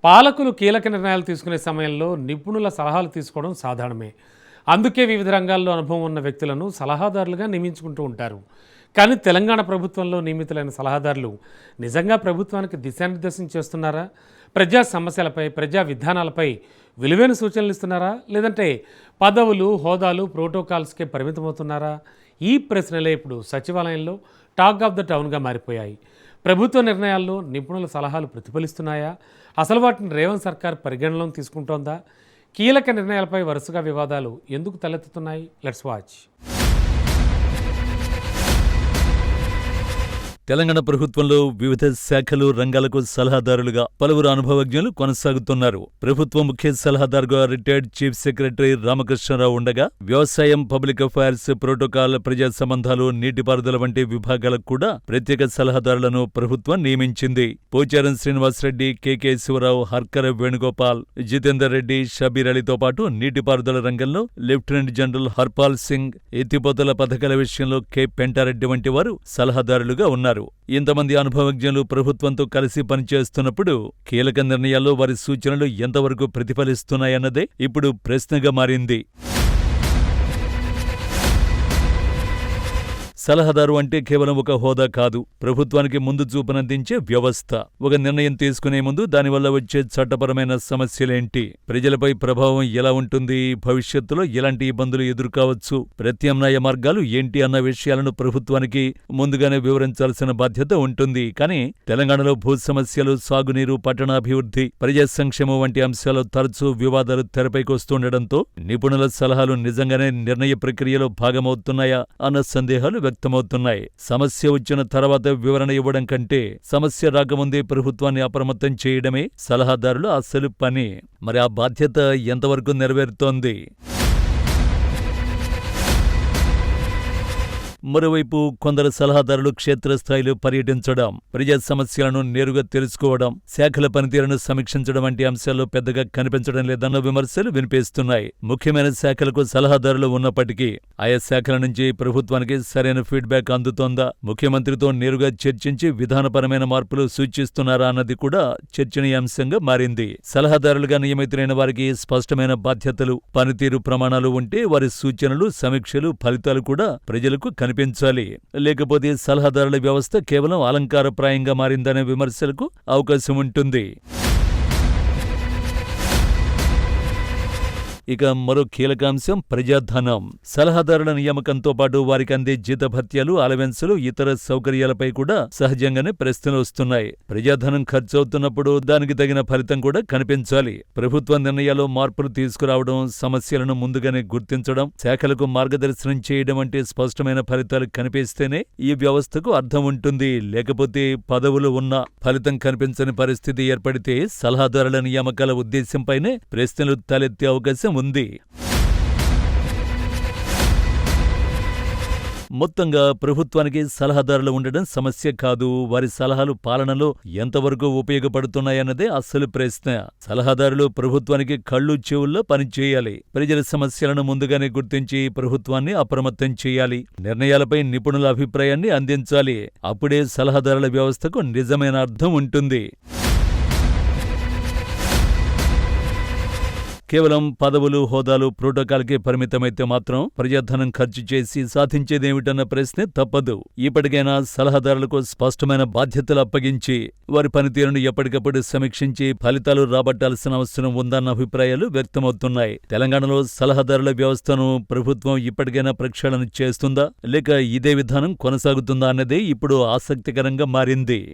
పాలకులు కీలక నిర్ణయాలు తీసుకునే సమయంలో నిపుణుల సలహాలు తీసుకోవడం సాధారణమే. అందుకే వివిధ రంగాల్లో అనుభవం ఉన్న వ్యక్తులను సలహాదారులుగా నియమించుకుంటూ ఉంటారు. కానీ తెలంగాణ ప్రభుత్వంలో నియమితులైన సలహాదారులు నిజంగా ప్రభుత్వానికి దిశానిర్దేశం చేస్తున్నారా? ప్రజా సమస్యలపై, ప్రజా విధానాలపై విలువైన సూచనలు ఇస్తున్నారా? లేదంటే పదవులు, హోదాలు, ప్రోటోకాల్స్కే పరిమితమవుతున్నారా? ఈ ప్రశ్నలే ఇప్పుడు సచివాలయంలో టాక్ ఆఫ్ ద టౌన్గా మారిపోయాయి. ప్రభుత్వ నిర్ణయాల్లో నిపుణుల సలహాలు ప్రతిఫలిస్తున్నాయా? అసలు వాటిని రేవంత్ సర్కార్ పరిగణలోకి తీసుకుంటోందా? కీలక నిర్ణయాలపై వరుసగా వివాదాలు ఎందుకు తలెత్తుతున్నాయి? Let's watch. తెలంగాణ ప్రభుత్వంలో వివిధ శాఖలు, రంగాలకు సలహాదారులుగా పలువురు అనుభవజ్ఞులు కొనసాగుతున్నారు. ప్రభుత్వ ముఖ్య సలహాదారుగా రిటైర్డ్ చీఫ్ సెక్రటరీ రామకృష్ణారావు ఉండగా, వ్యవసాయం, పబ్లిక్ అఫైర్స్, ప్రోటోకాల్, ప్రజా సంబంధాలు, నీటిపారుదల వంటి విభాగాలకు కూడా ప్రత్యేక సలహాదారులను ప్రభుత్వం నియమించింది. పోచారం శ్రీనివాసరెడ్డి, కె శివరావు, హర్కర వేణుగోపాల్, జితేందర్ రెడ్డి, షబీర్ అలీతో పాటు నీటిపారుదల రంగంలో లెఫ్టినెంట్ జనరల్ హర్పాల్ సింగ్, ఎత్తిపోతల పథకాల విషయంలో కె పెంటారెడ్డి వంటి వారు సలహాదారులుగా ఉన్నారు. ఇంతమంది అనుభవజ్ఞులు ప్రభుత్వంతో కలిసి పనిచేస్తున్నప్పుడు కీలక నిర్ణయాల్లో వారి సూచనలు ఎంతవరకు ప్రతిఫలిస్తున్నాయన్నదే ఇప్పుడు ప్రశ్నగా మారింది. సలహాదారు అంటే కేవలం ఒక హోదా కాదు, ప్రభుత్వానికి ముందు చూపునందించే వ్యవస్థ. ఒక నిర్ణయం తీసుకునే ముందు దానివల్ల వచ్చే చట్టపరమైన సమస్యలేంటి, ప్రజలపై ప్రభావం ఎలా ఉంటుంది, భవిష్యత్తులో ఎలాంటి ఇబ్బందులు ఎదుర్కోవచ్చు, ప్రత్యామ్నాయ మార్గాలు ఏంటి అన్న విషయాలను ప్రభుత్వానికి ముందుగానే వివరించాల్సిన బాధ్యత ఉంటుంది. కానీ తెలంగాణలో భూ సమస్యలు, సాగునీరు, పట్టణాభివృద్ధి, ప్రజా సంక్షేమం వంటి అంశాలు తరచూ వివాదాలు తెరపైకొస్తుండటంతో నిపుణుల సలహాలు నిజంగానే నిర్ణయ ప్రక్రియలో భాగమవుతున్నాయా అన్న సందేహాలు వ్యక్తమవుతున్నాయి. సమస్య వచ్చిన తర్వాత వివరణ ఇవ్వడం కంటే సమస్య రాకముందే ప్రభుత్వాన్ని అప్రమత్తం చేయడమే సలహాదారుల అసలు పని. మరి ఆ బాధ్యత ఎంతవరకు నెరవేరుతోంది? మరోవైపు కొందరు సలహాదారులు క్షేత్రస్థాయిలో పర్యటించడం, ప్రజా సమస్యలను నేరుగా తెలుసుకోవడం, శాఖల పనితీరును సమీక్షించడం వంటి అంశాల్లో పెద్దగా కనిపించడం లేదన్న విమర్శలు వినిపిస్తున్నాయి. ముఖ్యమైన శాఖలకు సలహాదారులు ఉన్నప్పటికీ ఆయా శాఖల నుంచి ప్రభుత్వానికి సరైన ఫీడ్బ్యాక్ అందుతోందా, ముఖ్యమంత్రితో నేరుగా చర్చించి విధానపరమైన మార్పులు సూచిస్తున్నారా అన్నది కూడా చర్చనీయాంశంగా మారింది. సలహాదారులుగా నియమితులైన వారికి స్పష్టమైన బాధ్యతలు, పనితీరు ప్రమాణాలు ఉంటే వారి సూచనలు, సమీక్షలు, ఫలితాలు కూడా ప్రజలకు కనిపించాలి. లేకపోతే సలహాదారుల వ్యవస్థ కేవలం అలంకారప్రాయంగా మారిందనే విమర్శలకు అవకాశం ఉంటుంది. ఇక మరో కీలకాంశం ప్రజాధనం. సలహాదారుల నియామకంతో పాటు వారికి అందే జీతభత్యాలు, అలవెన్సులు, ఇతర సౌకర్యాలపై కూడా సహజంగానే ప్రశ్నలు వస్తున్నాయి. ప్రజాధనం ఖర్చవుతున్నప్పుడు దానికి తగిన ఫలితం కూడా కనిపించాలి. ప్రభుత్వ నిర్ణయాల్లో మార్పులు తీసుకురావడం, సమస్యలను ముందుగానే గుర్తించడం, శాఖలకు మార్గదర్శనం చేయడం వంటి స్పష్టమైన ఫలితాలు కనిపిస్తేనే ఈ వ్యవస్థకు అర్థం ఉంటుంది. లేకపోతే పదవులు ఉన్నా ఫలితం కనిపించని పరిస్థితి ఏర్పడితే సలహాదారుల నియామకాల ఉద్దేశంపైనే ప్రశ్నలు తలెత్తే అవకాశం ఉంది. మొత్తంగా ప్రభుత్వానికి సలహాదారులు ఉండడం సమస్య కాదు, వారి సలహాలు పాలనలో ఎంతవరకు ఉపయోగపడుతున్నాయన్నదే అసలు ప్రశ్న. సలహాదారులు ప్రభుత్వానికి కళ్ళు చెవుల్లో పనిచేయాలి. ప్రజల సమస్యలను ముందుగానే గుర్తించి ప్రభుత్వాన్ని అప్రమత్తం చేయాలి. నిర్ణయాలపై నిపుణుల అభిప్రాయాన్ని అందించాలి. అప్పుడే సలహాదారుల వ్యవస్థకు నిజమైన అర్థం ఉంటుంది. కేవలం పదవులు, హోదాలు, ప్రోటోకాల్కే పరిమితమైతే మాత్రం ప్రజాధనం ఖర్చు చేసి సాధించేదేమిటన్న ప్రశ్నే తప్పదు. ఇప్పటికైనా సలహాదారులకు స్పష్టమైన బాధ్యతలు అప్పగించి వారి పనితీరును ఎప్పటికప్పుడు సమీక్షించి ఫలితాలు రాబట్టాల్సిన అవసరం ఉందన్న అభిప్రాయాలు వ్యక్తమవుతున్నాయి. తెలంగాణలో సలహాదారుల వ్యవస్థను ప్రభుత్వం ఇప్పటికైనా ప్రక్షాళన చేస్తుందా, లేక ఇదే విధానం కొనసాగుతుందా అన్నదే ఇప్పుడు ఆసక్తికరంగా మారింది.